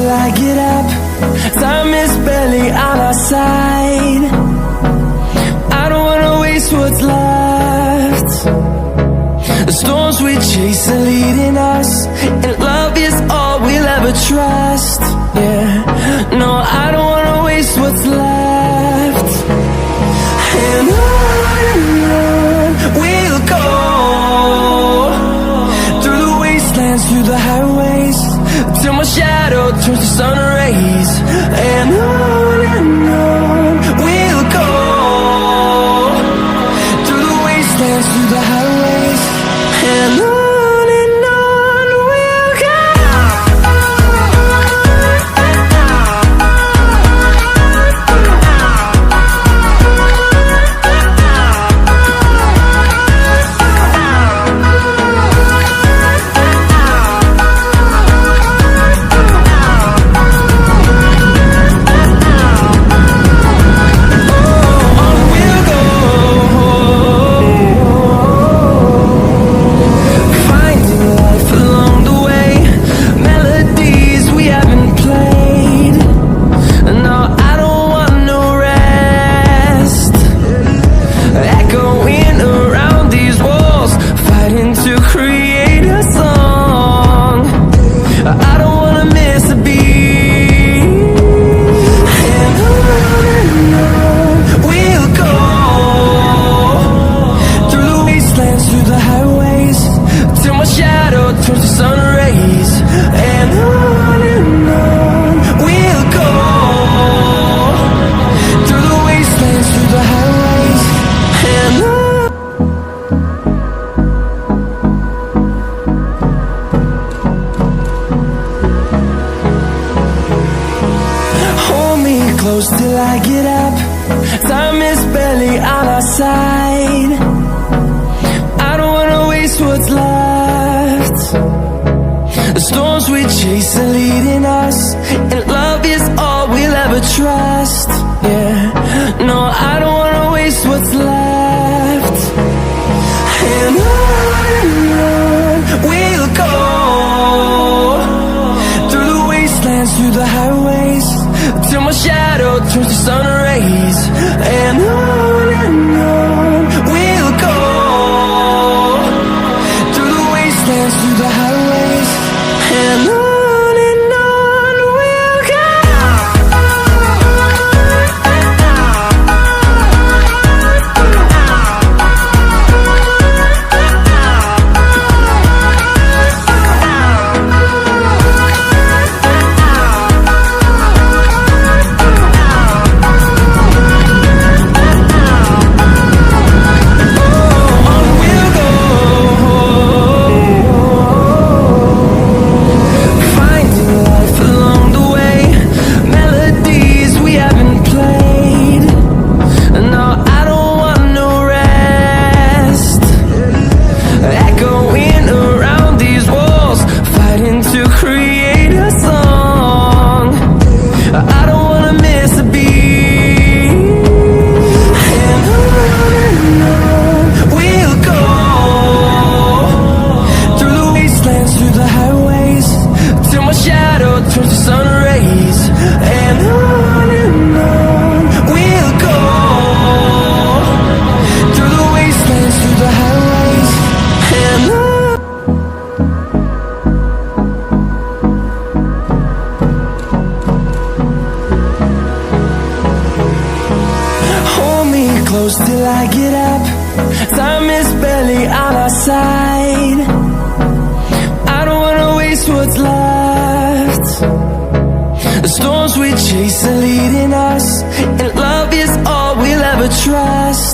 till I get up. Time is barely on our side. I don't wanna waste what's left. The storms we chase are leading us, and love is all we'll ever trust. Yeah, no, I don't wanna waste what's left. And on we'll go, through the wastelands, through the highways, till my shadow turns to sun rays. And on we'll go, through the wastelands, through the highways, and on we'll go. Close till I get up. Time is barely on our side. I don't wanna waste what's left. The storms we chase are leading us, and love is all we'll ever trust. Yeah, no, I don't wanna waste what's left. And on we'll go, through the wastelands, through the highways, till my shadow turns to sun rays. And on we'll go, through the wastelands, through the highways, and on we'll go. Close till I get up. Time is barely on our side. I don't wanna waste what's left. The storms we chase are leading us, and love is all we'll ever trust.